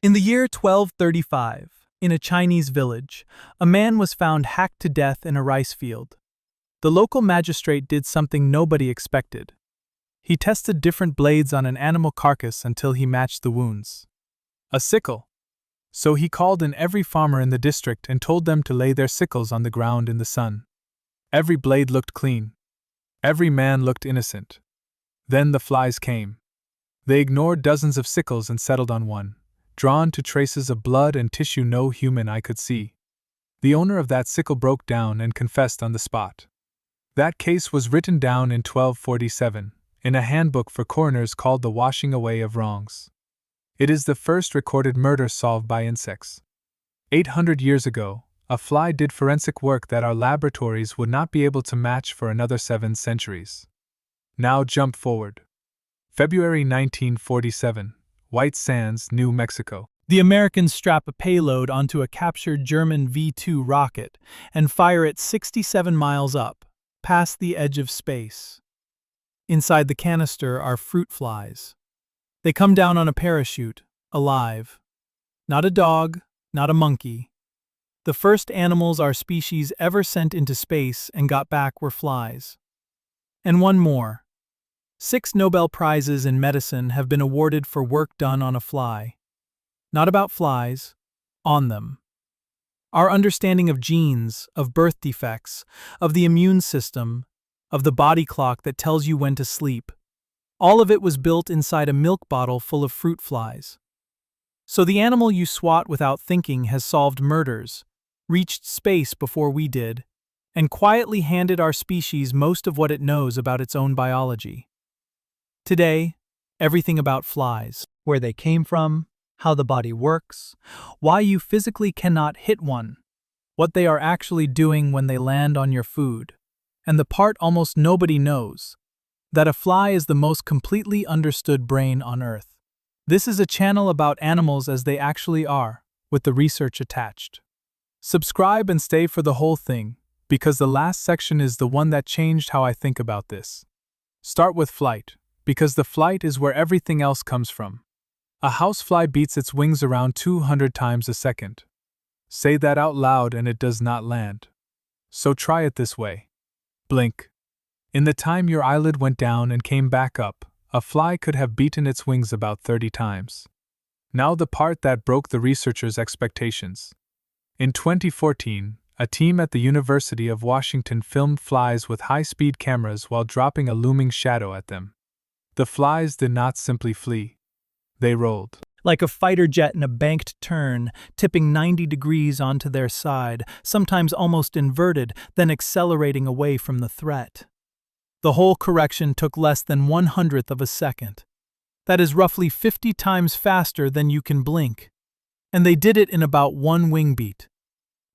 In the year 1235, in a Chinese village, a man was found hacked to death in a rice field. The local magistrate did something nobody expected. He tested different blades on an animal carcass until he matched the wounds. A sickle. So he called in every farmer in the district and told them to lay their sickles on the ground in the sun. Every blade looked clean. Every man looked innocent. Then the flies came. They ignored dozens of sickles and settled on one, drawn to traces of blood and tissue no human eye could see. The owner of that sickle broke down and confessed on the spot. That case was written down in 1247, in a handbook for coroners called The Washing Away of Wrongs. It is the first recorded murder solved by insects. 800 years ago, a fly did forensic work that our laboratories would not be able to match for another 7 centuries. Now jump forward. February 1947, White Sands, New Mexico. The Americans strap a payload onto a captured German V-2 rocket and fire it 67 miles up, past the edge of space. Inside the canister are fruit flies. They come down on a parachute, alive. Not a dog, not a monkey. The first animals our species ever sent into space and got back were flies. And one more. 6 Nobel Prizes in medicine have been awarded for work done on a fly. Not about flies, on them. Our understanding of genes, of birth defects, of the immune system, of the body clock that tells you when to sleep, all of it was built inside a milk bottle full of fruit flies. So the animal you swat without thinking has solved murders, reached space before we did, and quietly handed our species most of what it knows about its own biology. Today, everything about flies, where they came from, how the body works, why you physically cannot hit one, what they are actually doing when they land on your food, and the part almost nobody knows, that a fly is the most completely understood brain on Earth. This is a channel about animals as they actually are, with the research attached. Subscribe and stay for the whole thing, because the last section is the one that changed how I think about this. Start with flight, because the flight is where everything else comes from. A housefly beats its wings around 200 times a second. Say that out loud and it does not land. So try it this way. Blink. In the time your eyelid went down and came back up, a fly could have beaten its wings about 30 times. Now the part that broke the researchers' expectations. In 2014, a team at the University of Washington filmed flies with high-speed cameras while dropping a looming shadow at them. The flies did not simply flee. They rolled. Like a fighter jet in a banked turn, tipping 90 degrees onto their side, sometimes almost inverted, then accelerating away from the threat. The whole correction took less than 1/100th of a second. That is roughly 50 times faster than you can blink. And they did it in about 1 wing beat.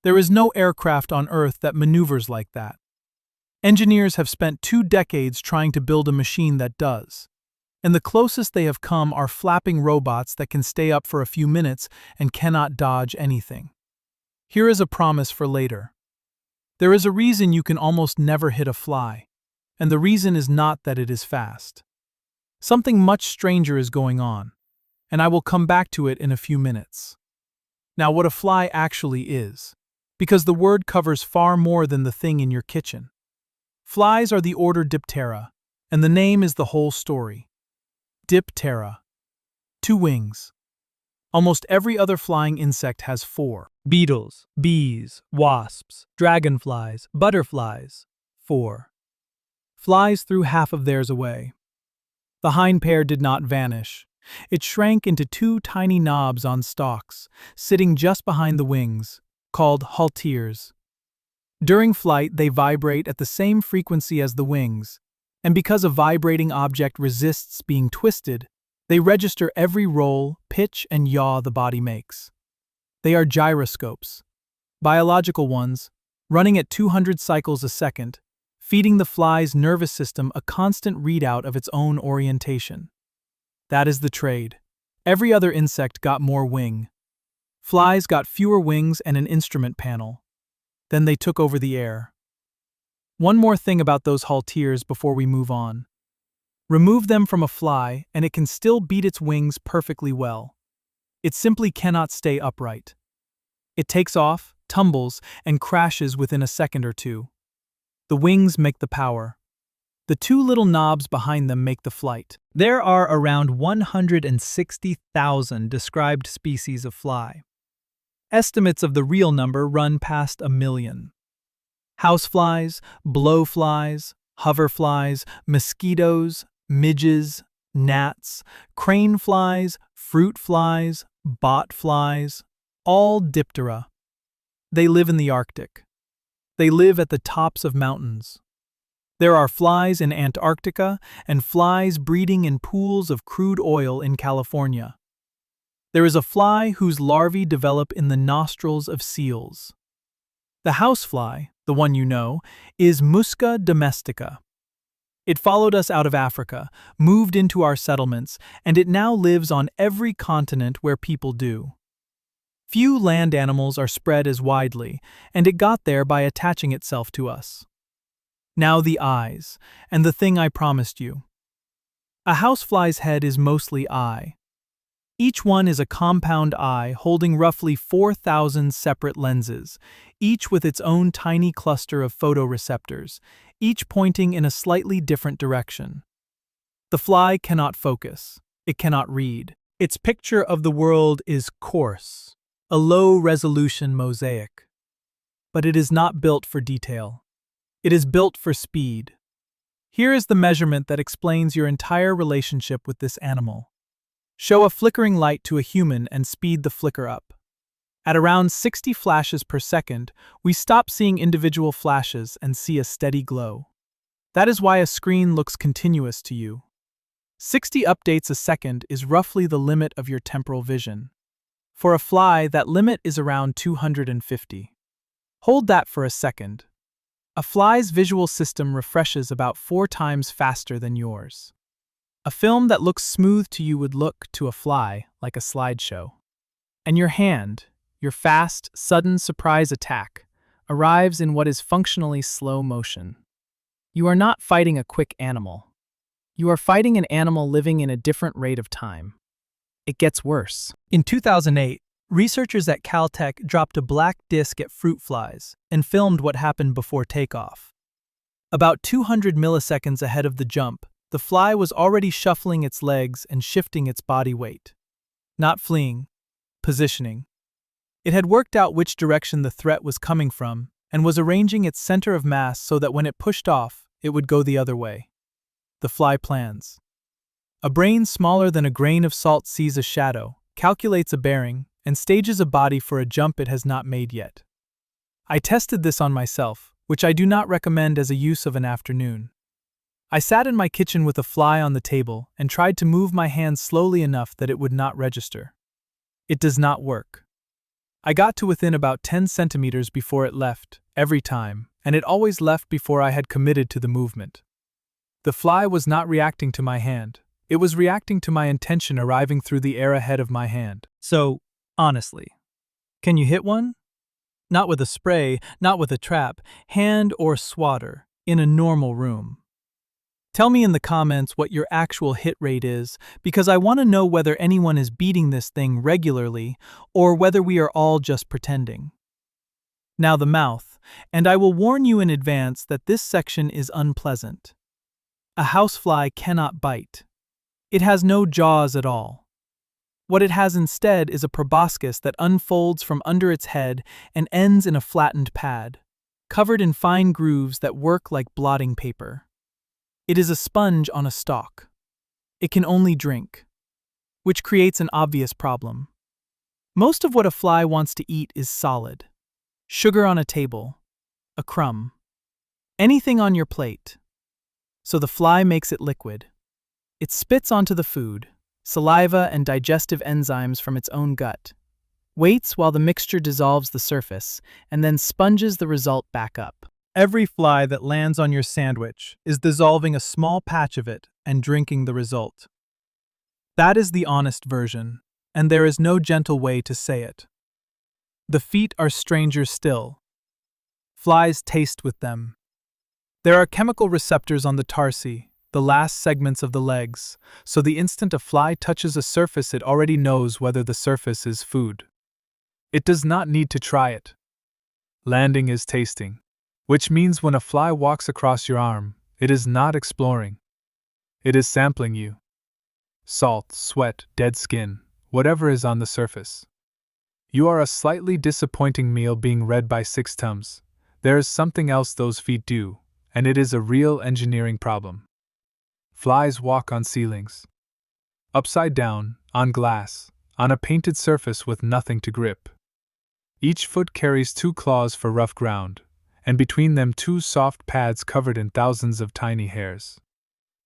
There is no aircraft on Earth that maneuvers like that. Engineers have spent 2 decades trying to build a machine that does. And the closest they have come are flapping robots that can stay up for a few minutes and cannot dodge anything. Here is a promise for later. There is a reason you can almost never hit a fly. And the reason is not that it is fast. Something much stranger is going on, and I will come back to it in a few minutes. Now, what a fly actually is, because the word covers far more than the thing in your kitchen. Flies are the order Diptera, and the name is the whole story. Diptera. 2 wings. Almost every other flying insect has 4. Beetles, bees, wasps, dragonflies, butterflies. 4. Flies threw half of theirs away. The hind pair did not vanish. It shrank into 2 tiny knobs on stalks, sitting just behind the wings, called halteres. During flight, they vibrate at the same frequency as the wings, and because a vibrating object resists being twisted, they register every roll, pitch, and yaw the body makes. They are gyroscopes, biological ones, running at 200 cycles a second, feeding the fly's nervous system a constant readout of its own orientation. That is the trade. Every other insect got more wing. Flies got fewer wings and an instrument panel. Then they took over the air. One more thing about those halteres before we move on. Remove them from a fly and it can still beat its wings perfectly well. It simply cannot stay upright. It takes off, tumbles, and crashes within a second or two. The wings make the power. The two little knobs behind them make the flight. There are around 160,000 described species of fly. Estimates of the real number run past 1 million. Houseflies, blowflies, hoverflies, mosquitoes, midges, gnats, crane flies, fruit flies, bot flies, all diptera. They live in the Arctic. They live at the tops of mountains. There are flies in Antarctica and flies breeding in pools of crude oil in California. There is a fly whose larvae develop in the nostrils of seals. The housefly, the one you know, is Musca domestica. It followed us out of Africa, moved into our settlements, and it now lives on every continent where people do. Few land animals are spread as widely, and it got there by attaching itself to us. Now the eyes, and the thing I promised you. A housefly's head is mostly eye. Each one is a compound eye holding roughly 4,000 separate lenses, each with its own tiny cluster of photoreceptors, each pointing in a slightly different direction. The fly cannot focus. It cannot read. Its picture of the world is coarse, a low-resolution mosaic. But it is not built for detail. It is built for speed. Here is the measurement that explains your entire relationship with this animal. Show a flickering light to a human and speed the flicker up. At around 60 flashes per second, we stop seeing individual flashes and see a steady glow. That is why a screen looks continuous to you. 60 updates a second is roughly the limit of your temporal vision. For a fly, that limit is around 250. Hold that for a second. A fly's visual system refreshes about 4 times faster than yours. A film that looks smooth to you would look, to a fly, like a slideshow. And your hand, your fast, sudden surprise attack, arrives in what is functionally slow motion. You are not fighting a quick animal. You are fighting an animal living in a different rate of time. It gets worse. In 2008, researchers at Caltech dropped a black disc at fruit flies and filmed what happened before takeoff. About 200 milliseconds ahead of the jump, the fly was already shuffling its legs and shifting its body weight. Not fleeing, positioning. It had worked out which direction the threat was coming from and was arranging its center of mass so that when it pushed off, it would go the other way. The fly plans. A brain smaller than a grain of salt sees a shadow, calculates a bearing, and stages a body for a jump it has not made yet. I tested this on myself, which I do not recommend as a use of an afternoon. I sat in my kitchen with a fly on the table and tried to move my hand slowly enough that it would not register. It does not work. I got to within about 10 centimeters before it left, every time, and it always left before I had committed to the movement. The fly was not reacting to my hand. It was reacting to my intention arriving through the air ahead of my hand. So, honestly, can you hit one? Not with a spray, not with a trap, hand or swatter, in a normal room. Tell me in the comments what your actual hit rate is, because I want to know whether anyone is beating this thing regularly or whether we are all just pretending. Now the mouth, and I will warn you in advance that this section is unpleasant. A housefly cannot bite. It has no jaws at all. What it has instead is a proboscis that unfolds from under its head and ends in a flattened pad, covered in fine grooves that work like blotting paper. It is a sponge on a stalk. It can only drink, which creates an obvious problem. Most of what a fly wants to eat is solid. Sugar on a table, a crumb, anything on your plate. So the fly makes it liquid. It spits onto the food, saliva and digestive enzymes from its own gut, waits while the mixture dissolves the surface, and then sponges the result back up. Every fly that lands on your sandwich is dissolving a small patch of it and drinking the result. That is the honest version, and there is no gentle way to say it. The feet are strangers still. Flies taste with them. There are chemical receptors on the tarsi, the last segments of the legs, so the instant a fly touches a surface it already knows whether the surface is food. It does not need to try it. Landing is tasting, which means when a fly walks across your arm, it is not exploring. It is sampling you. Salt, sweat, dead skin, whatever is on the surface. You are a slightly disappointing meal being read by 6 Tums. There is something else those feet do, and it is a real engineering problem. Flies walk on ceilings. Upside down, on glass, on a painted surface with nothing to grip. Each foot carries 2 claws for rough ground, and between them 2 soft pads covered in thousands of tiny hairs.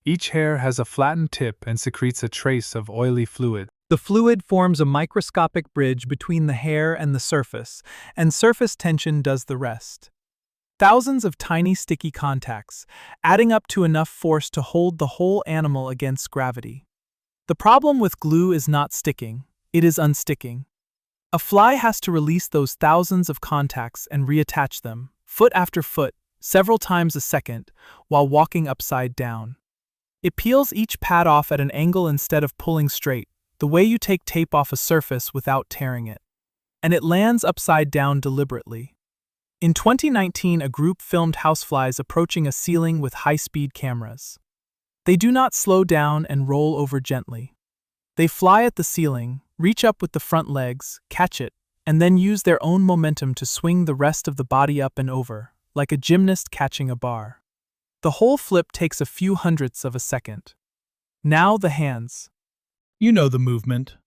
Each hair has a flattened tip and secretes a trace of oily fluid. The fluid forms a microscopic bridge between the hair and the surface, and surface tension does the rest. Thousands of tiny sticky contacts, adding up to enough force to hold the whole animal against gravity. The problem with glue is not sticking, it is unsticking. A fly has to release those thousands of contacts and reattach them, foot after foot, several times a second, while walking upside down. It peels each pad off at an angle instead of pulling straight, the way you take tape off a surface without tearing it. And it lands upside down deliberately. In 2019, a group filmed houseflies approaching a ceiling with high-speed cameras. They do not slow down and roll over gently. They fly at the ceiling, reach up with the front legs, catch it, and then use their own momentum to swing the rest of the body up and over, like a gymnast catching a bar. The whole flip takes a few hundredths of a second. Now the hands. You know the movement.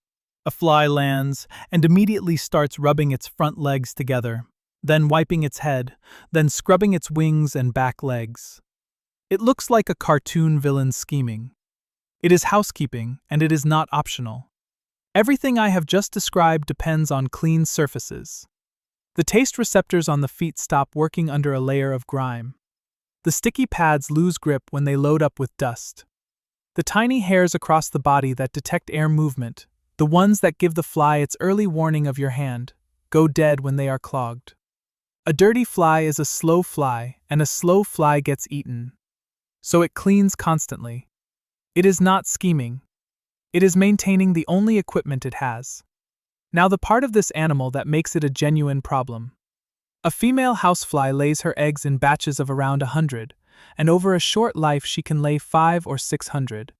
A fly lands and immediately starts rubbing its front legs together, then wiping its head, then scrubbing its wings and back legs. It looks like a cartoon villain scheming. It is housekeeping, and it is not optional. Everything I have just described depends on clean surfaces. The taste receptors on the feet stop working under a layer of grime. The sticky pads lose grip when they load up with dust. The tiny hairs across the body that detect air movement, the ones that give the fly its early warning of your hand, go dead when they are clogged. A dirty fly is a slow fly, and a slow fly gets eaten. So it cleans constantly. It is not scheming. It is maintaining the only equipment it has. Now the part of this animal that makes it a genuine problem. A female housefly lays her eggs in batches of around 100, and over a short life she can lay 500 or 600.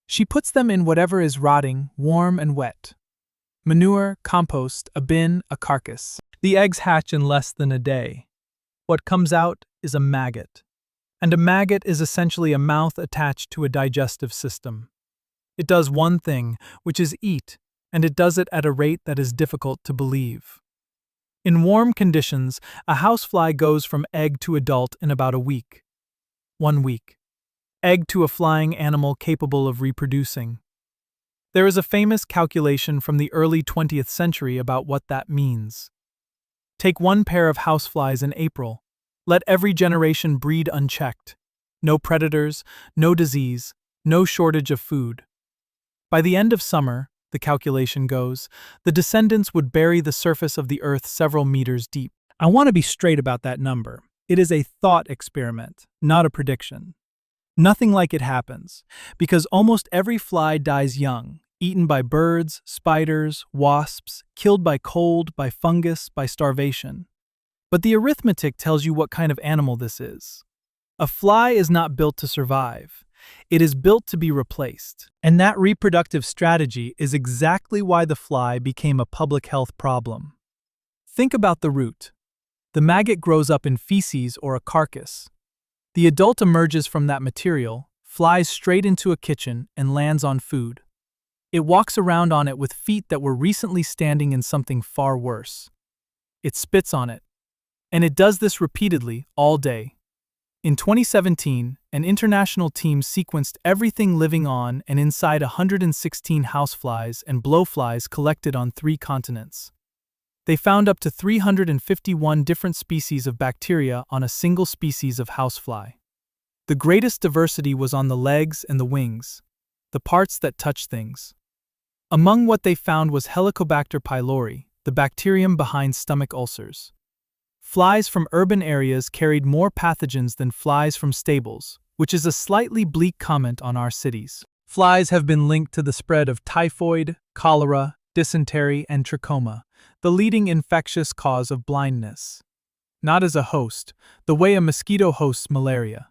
She puts them in whatever is rotting, warm and wet. Manure, compost, a bin, a carcass. The eggs hatch in less than a day. What comes out is a maggot. And a maggot is essentially a mouth attached to a digestive system. It does one thing, which is eat, and it does it at a rate that is difficult to believe. In warm conditions, a housefly goes from egg to adult in about a week. 1 week. Egg to a flying animal capable of reproducing. There is a famous calculation from the early 20th century about what that means. Take 1 pair of houseflies in April. Let every generation breed unchecked. No predators, no disease, no shortage of food. By the end of summer, the calculation goes, the descendants would bury the surface of the earth several meters deep. I want to be straight about that number. It is a thought experiment, not a prediction. Nothing like it happens, because almost every fly dies young, eaten by birds, spiders, wasps, killed by cold, by fungus, by starvation. But the arithmetic tells you what kind of animal this is. A fly is not built to survive. It is built to be replaced. And that reproductive strategy is exactly why the fly became a public health problem. Think about the root. The maggot grows up in feces or a carcass. The adult emerges from that material, flies straight into a kitchen, and lands on food. It walks around on it with feet that were recently standing in something far worse. It spits on it. And it does this repeatedly, all day. In 2017, an international team sequenced everything living on and inside 116 houseflies and blowflies collected on 3 continents. They found up to 351 different species of bacteria on a single species of housefly. The greatest diversity was on the legs and the wings, the parts that touch things. Among what they found was Helicobacter pylori, the bacterium behind stomach ulcers. Flies from urban areas carried more pathogens than flies from stables, which is a slightly bleak comment on our cities. Flies have been linked to the spread of typhoid, cholera, dysentery, and trachoma, the leading infectious cause of blindness. Not as a host, the way a mosquito hosts malaria.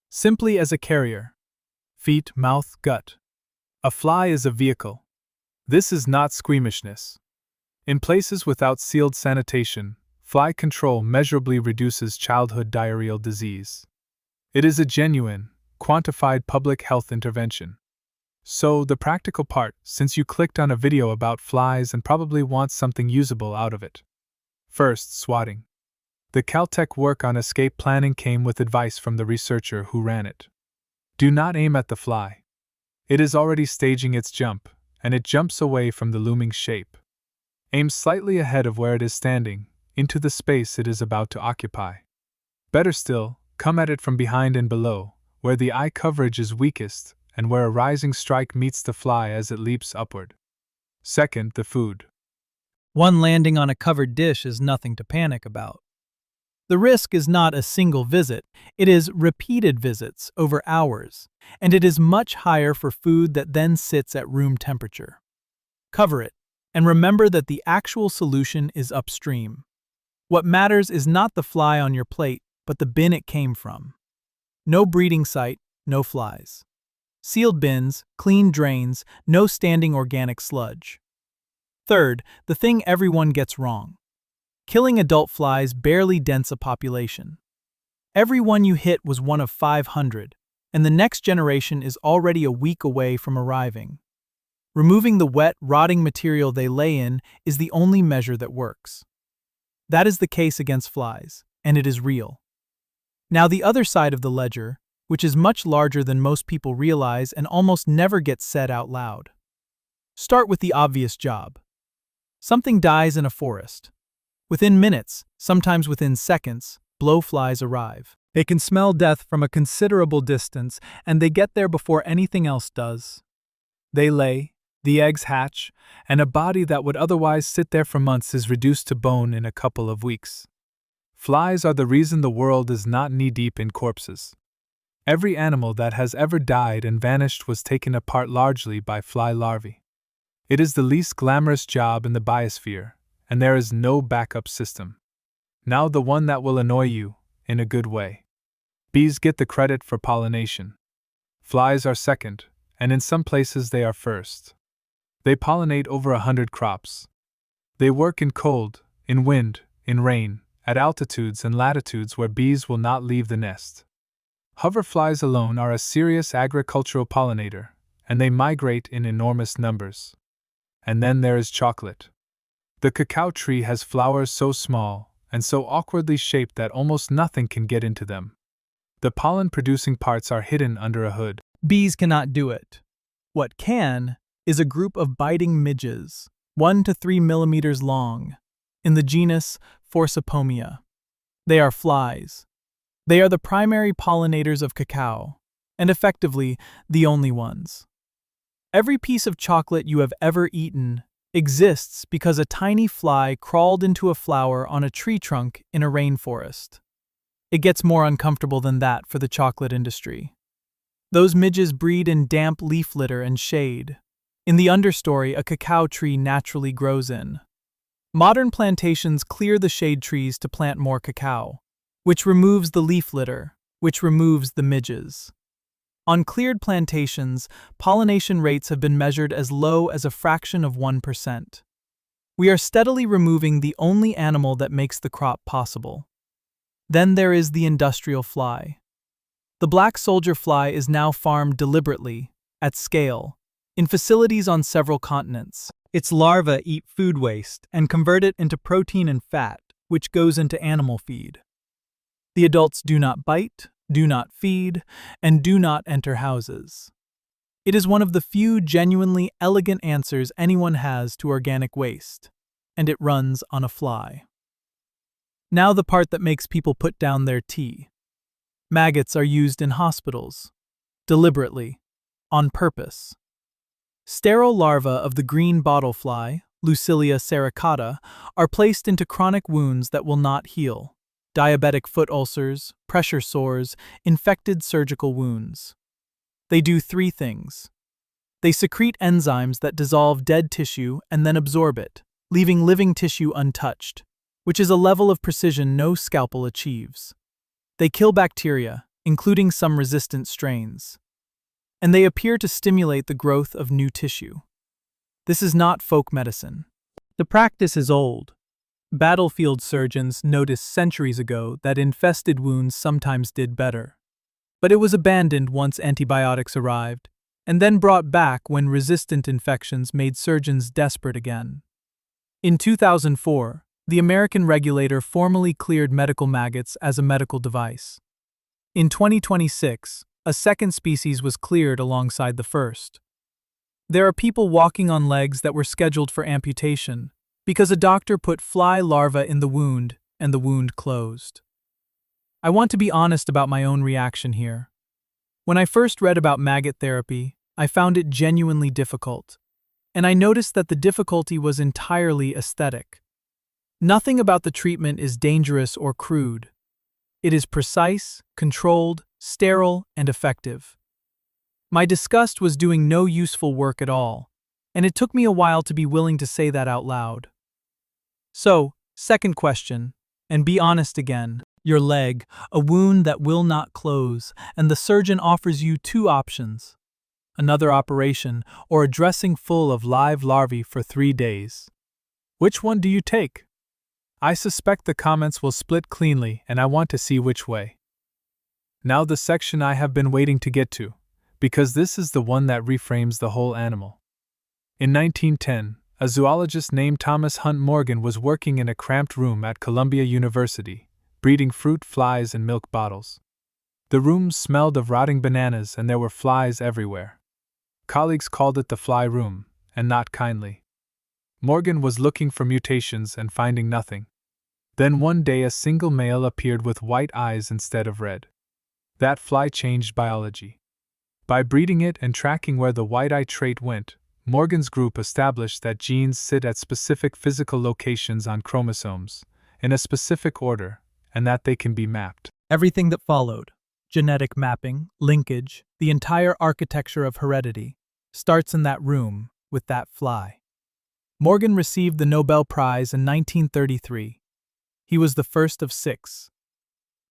Simply as a carrier. Feet, mouth, gut. A fly is a vehicle. This is not squeamishness. In places without sealed sanitation, fly control measurably reduces childhood diarrheal disease. It is a genuine, quantified public health intervention. So, the practical part, since you clicked on a video about flies and probably want something usable out of it. First, swatting. The Caltech work on escape planning came with advice from the researcher who ran it. Do not aim at the fly. It is already staging its jump, and it jumps away from the looming shape. Aim slightly ahead of where it is standing, into the space it is about to occupy. Better still, come at it from behind and below, where the eye coverage is weakest, and where a rising strike meets the fly as it leaps upward. Second, the food. One landing on a covered dish is nothing to panic about. The risk is not a single visit, it is repeated visits over hours, and it is much higher for food that then sits at room temperature. Cover it, and remember that the actual solution is upstream. What matters is not the fly on your plate, but the bin it came from. No breeding site, no flies. Sealed bins, clean drains, no standing organic sludge. Third, the thing everyone gets wrong. Killing adult flies barely dents a population. Every one you hit was one of 500, and the next generation is already a week away from arriving. Removing the wet, rotting material they lay in is the only measure that works. That is the case against flies, and it is real. Now the other side of the ledger, which is much larger than most people realize and almost never gets said out loud. Start with the obvious job. Something dies in a forest. Within minutes, sometimes within seconds, blowflies arrive. They can smell death from a considerable distance, and they get there before anything else does. They lay, the eggs hatch, and a body that would otherwise sit there for months is reduced to bone in a couple of weeks. Flies are the reason the world is not knee-deep in corpses. Every animal that has ever died and vanished was taken apart largely by fly larvae. It is the least glamorous job in the biosphere, and there is no backup system. Now the one that will annoy you, in a good way. Bees get the credit for pollination. Flies are second, and in some places they are first. They pollinate over 100 crops. They work in cold, in wind, in rain, at altitudes and latitudes where bees will not leave the nest. Hoverflies alone are a serious agricultural pollinator, and they migrate in enormous numbers. And then there is chocolate. The cacao tree has flowers so small and so awkwardly shaped that almost nothing can get into them. The pollen-producing parts are hidden under a hood. Bees cannot do it. What can is a group of biting midges, 1 to 3 millimeters long, in the genus Forcipomia. They are flies. They are the primary pollinators of cacao, and effectively, the only ones. Every piece of chocolate you have ever eaten exists because a tiny fly crawled into a flower on a tree trunk in a rainforest. It gets more uncomfortable than that for the chocolate industry. Those midges breed in damp leaf litter and shade, in the understory a cacao tree naturally grows in. Modern plantations clear the shade trees to plant more cacao, which removes the leaf litter, which removes the midges. On cleared plantations, pollination rates have been measured as low as a fraction of 1%. We are steadily removing the only animal that makes the crop possible. Then there is the industrial fly. The black soldier fly is now farmed deliberately, at scale, in facilities on several continents. Its larvae eat food waste and convert it into protein and fat, which goes into animal feed. The adults do not bite, do not feed, and do not enter houses. It is one of the few genuinely elegant answers anyone has to organic waste, and it runs on a fly. Now the part that makes people put down their tea. Maggots are used in hospitals, deliberately, on purpose. Sterile larvae of the green bottlefly, Lucilia sericata, are placed into chronic wounds that will not heal, diabetic foot ulcers, pressure sores, infected surgical wounds. They do three things. They secrete enzymes that dissolve dead tissue and then absorb it, leaving living tissue untouched, which is a level of precision no scalpel achieves. They kill bacteria, including some resistant strains. And they appear to stimulate the growth of new tissue. This is not folk medicine. The practice is old. Battlefield surgeons noticed centuries ago that infested wounds sometimes did better. But it was abandoned once antibiotics arrived, and then brought back when resistant infections made surgeons desperate again. In 2004, the American regulator formally cleared medical maggots as a medical device. In 2026, a second species was cleared alongside the first. There are people walking on legs that were scheduled for amputation because a doctor put fly larvae in the wound and the wound closed. I want to be honest about my own reaction here. When I first read about maggot therapy, I found it genuinely difficult, and I noticed that the difficulty was entirely aesthetic. Nothing about the treatment is dangerous or crude. It is precise, controlled, sterile, and effective. My disgust was doing no useful work at all, and it took me a while to be willing to say that out loud. So, second question, and be honest again. Your leg, a wound that will not close, and the surgeon offers you two options: another operation or a dressing full of live larvae for 3 days. Which one do you take? I suspect the comments will split cleanly, and I want to see which way. Now the section I have been waiting to get to, because this is the one that reframes the whole animal. In 1910, a zoologist named Thomas Hunt Morgan was working in a cramped room at Columbia University, breeding fruit flies in milk bottles. The room smelled of rotting bananas and there were flies everywhere. Colleagues called it the fly room, and not kindly. Morgan was looking for mutations and finding nothing. Then one day a single male appeared with white eyes instead of red. That fly changed biology. By breeding it and tracking where the white eye trait went, Morgan's group established that genes sit at specific physical locations on chromosomes, in a specific order, and that they can be mapped. Everything that followed, genetic mapping, linkage, the entire architecture of heredity, starts in that room with that fly. Morgan received the Nobel Prize in 1933. He was the first of 6.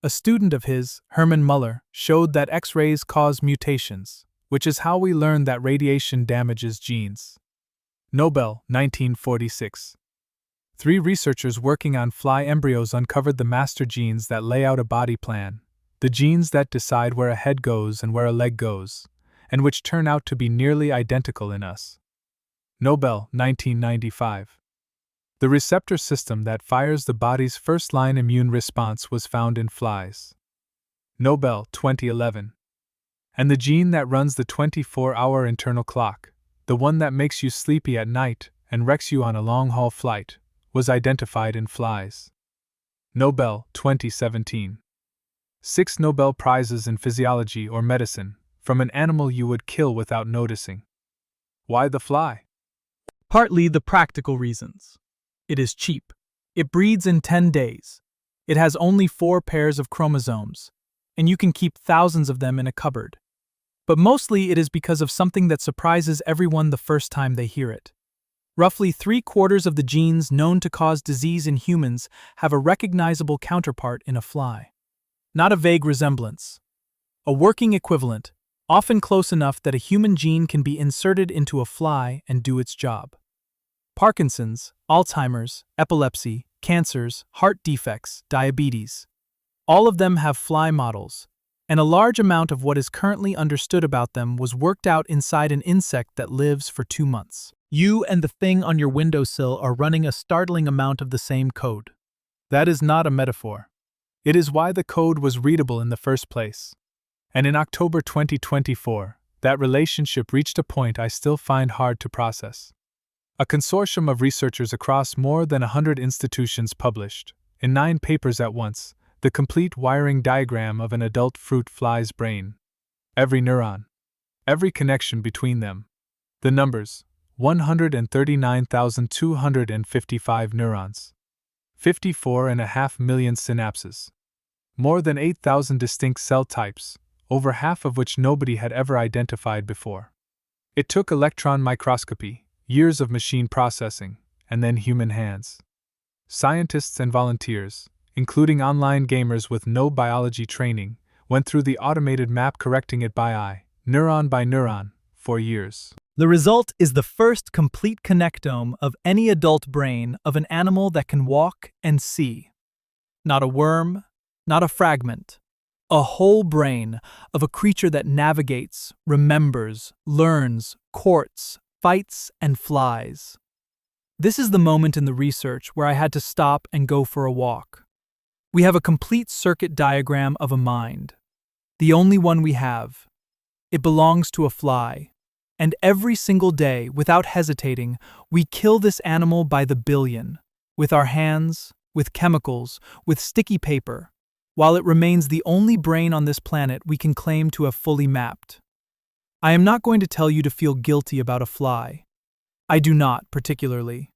A student of his, Hermann Muller, showed that X-rays cause mutations, which is how we learn that radiation damages genes. Nobel, 1946. 3 researchers working on fly embryos uncovered the master genes that lay out a body plan, the genes that decide where a head goes and where a leg goes, and which turn out to be nearly identical in us. Nobel, 1995. The receptor system that fires the body's first-line immune response was found in flies. Nobel, 2011. And the gene that runs the 24-hour internal clock, the one that makes you sleepy at night and wrecks you on a long-haul flight, was identified in flies. Nobel, 2017. 6 Nobel Prizes in physiology or medicine, from an animal you would kill without noticing. Why the fly? Partly the practical reasons. It is cheap. It breeds in 10 days. It has only 4 pairs of chromosomes, and you can keep thousands of them in a cupboard. But mostly it is because of something that surprises everyone the first time they hear it. Roughly 3/4 of the genes known to cause disease in humans have a recognizable counterpart in a fly. Not a vague resemblance. A working equivalent, often close enough that a human gene can be inserted into a fly and do its job. Parkinson's, Alzheimer's, epilepsy, cancers, heart defects, diabetes. All of them have fly models, and a large amount of what is currently understood about them was worked out inside an insect that lives for 2 months. You and the thing on your windowsill are running a startling amount of the same code. That is not a metaphor. It is why the code was readable in the first place. And in October 2024, that relationship reached a point I still find hard to process. A consortium of researchers across more than 100 institutions published, in 9 papers at once, the complete wiring diagram of an adult fruit fly's brain. Every neuron. Every connection between them. The numbers: 139,255 neurons. 54.5 million synapses. More than 8,000 distinct cell types, over half of which nobody had ever identified before. It took electron microscopy, years of machine processing, and then human hands. Scientists and volunteers, including online gamers with no biology training, went through the automated map correcting it by eye, neuron by neuron, for years. The result is the first complete connectome of any adult brain of an animal that can walk and see. Not a worm, not a fragment. A whole brain of a creature that navigates, remembers, learns, courts, fights, and flies. This is the moment in the research where I had to stop and go for a walk. We have a complete circuit diagram of a mind. The only one we have. It belongs to a fly. And every single day, without hesitating, we kill this animal by the billion. With our hands, with chemicals, with sticky paper. While it remains the only brain on this planet we can claim to have fully mapped. I am not going to tell you to feel guilty about a fly. I do not, particularly.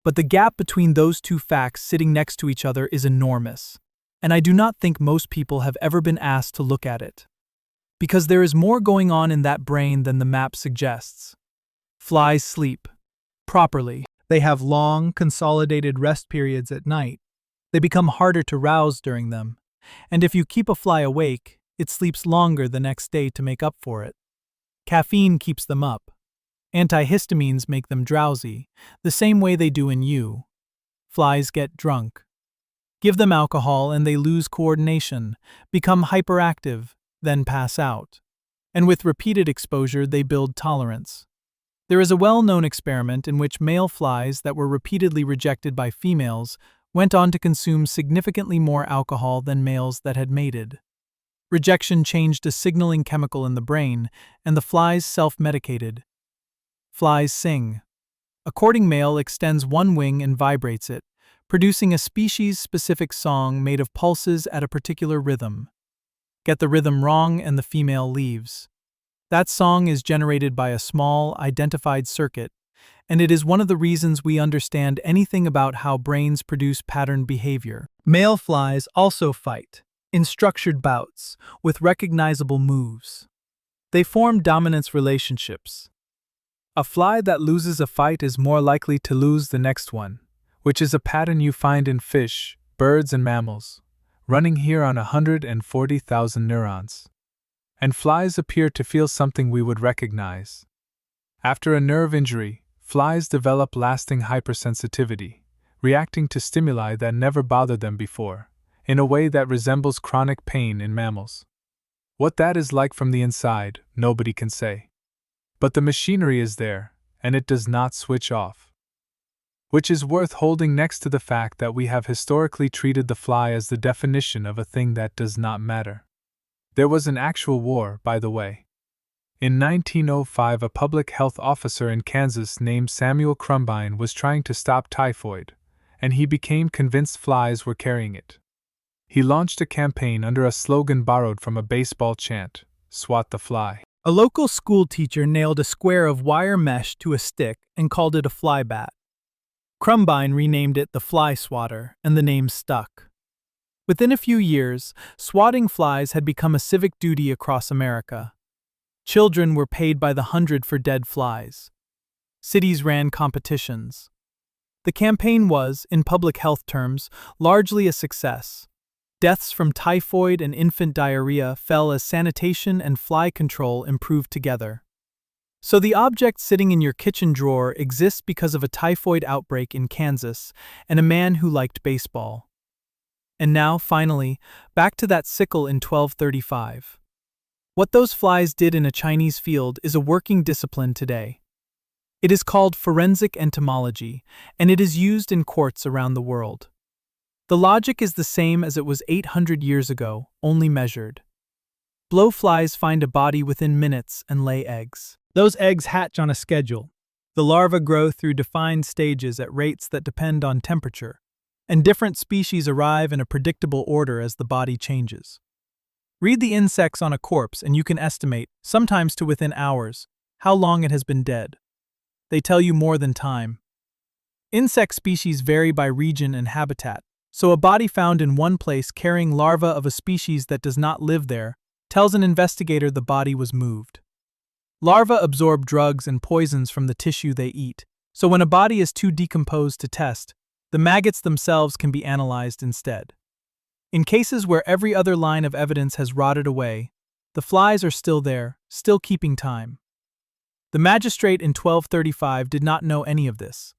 But the gap between those two facts sitting next to each other is enormous, and I do not think most people have ever been asked to look at it. Because there is more going on in that brain than the map suggests. Flies sleep. Properly. They have long, consolidated rest periods at night. They become harder to rouse during them. And if you keep a fly awake, it sleeps longer the next day to make up for it. Caffeine keeps them up. Antihistamines make them drowsy, the same way they do in you. Flies get drunk. Give them alcohol and they lose coordination, become hyperactive, then pass out. And with repeated exposure, they build tolerance. There is a well-known experiment in which male flies that were repeatedly rejected by females went on to consume significantly more alcohol than males that had mated. Rejection changed a signaling chemical in the brain, and the flies self-medicated. Flies sing. A courting male extends one wing and vibrates it, producing a species-specific song made of pulses at a particular rhythm. Get the rhythm wrong and the female leaves. That song is generated by a small, identified circuit, and it is one of the reasons we understand anything about how brains produce patterned behavior. Male flies also fight, in structured bouts, with recognizable moves. They form dominance relationships. A fly that loses a fight is more likely to lose the next one, which is a pattern you find in fish, birds, and mammals, running here on 140,000 neurons. And flies appear to feel something we would recognize. After a nerve injury, flies develop lasting hypersensitivity, reacting to stimuli that never bothered them before, in a way that resembles chronic pain in mammals. What that is like from the inside, nobody can say. But the machinery is there, and it does not switch off. Which is worth holding next to the fact that we have historically treated the fly as the definition of a thing that does not matter. There was an actual war, by the way. In 1905, a public health officer in Kansas named Samuel Crumbine was trying to stop typhoid, and he became convinced flies were carrying it. He launched a campaign under a slogan borrowed from a baseball chant, "Swat the fly." A local school teacher nailed a square of wire mesh to a stick and called it a fly bat. Crumbine renamed it the fly swatter, and the name stuck. Within a few years, swatting flies had become a civic duty across America. Children were paid by the hundred for dead flies. Cities ran competitions. The campaign was, in public health terms, largely a success. Deaths from typhoid and infant diarrhea fell as sanitation and fly control improved together. So the object sitting in your kitchen drawer exists because of a typhoid outbreak in Kansas and a man who liked baseball. And now, finally, back to that sickle in 1235. What those flies did in a Chinese field is a working discipline today. It is called forensic entomology, and it is used in courts around the world. The logic is the same as it was 800 years ago, only measured. Blowflies find a body within minutes and lay eggs. Those eggs hatch on a schedule. The larvae grow through defined stages at rates that depend on temperature, and different species arrive in a predictable order as the body changes. Read the insects on a corpse and you can estimate, sometimes to within hours, how long it has been dead. They tell you more than time. Insect species vary by region and habitat, So a body found in one place carrying larvae of a species that does not live there tells an investigator the body was moved. Larvae absorb drugs and poisons from the tissue they eat, so when a body is too decomposed to test, the maggots themselves can be analyzed instead. In cases where every other line of evidence has rotted away, the flies are still there, still keeping time. The magistrate in 1235 did not know any of this.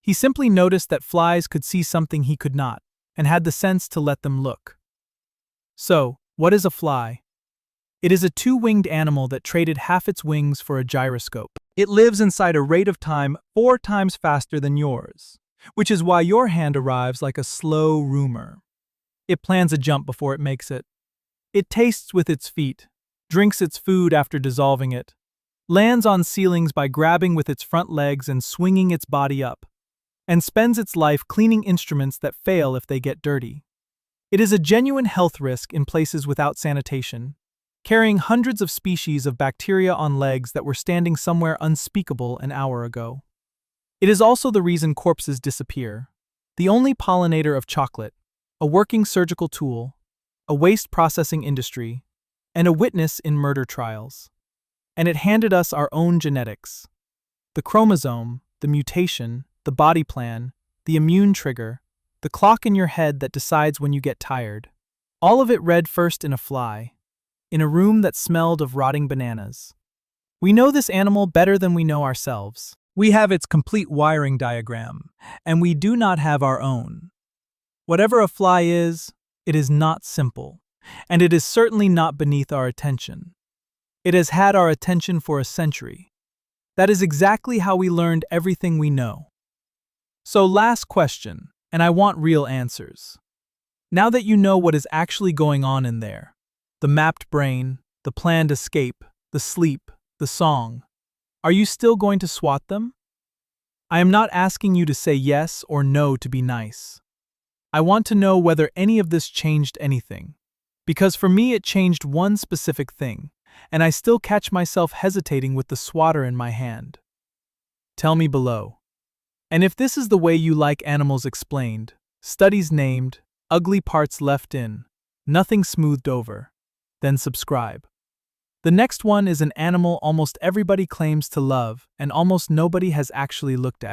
He simply noticed that flies could see something he could not, and had the sense to let them look. So, what is a fly? It is a two-winged animal that traded half its wings for a gyroscope. It lives inside a rate of time 4 times faster than yours, which is why your hand arrives like a slow roomer. It plans a jump before it makes it. It tastes with its feet, drinks its food after dissolving it, lands on ceilings by grabbing with its front legs and swinging its body up, and spends its life cleaning instruments that fail if they get dirty. It is a genuine health risk in places without sanitation, carrying hundreds of species of bacteria on legs that were standing somewhere unspeakable an hour ago. It is also the reason corpses disappear, the only pollinator of chocolate, a working surgical tool, a waste processing industry, and a witness in murder trials. And it handed us our own genetics. The chromosome, the mutation, the body plan, the immune trigger, the clock in your head that decides when you get tired. All of it read first in a fly, in a room that smelled of rotting bananas. We know this animal better than we know ourselves. We have its complete wiring diagram, and we do not have our own. Whatever a fly is, it is not simple, and it is certainly not beneath our attention. It has had our attention for a century. That is exactly how we learned everything we know. So last question, and I want real answers. Now that you know what is actually going on in there, the mapped brain, the planned escape, the sleep, the song, are you still going to swat them? I am not asking you to say yes or no to be nice. I want to know whether any of this changed anything, because for me it changed one specific thing, and I still catch myself hesitating with the swatter in my hand. Tell me below. And if this is the way you like animals explained, studies named, ugly parts left in, nothing smoothed over, then subscribe. The next one is an animal almost everybody claims to love and almost nobody has actually looked at.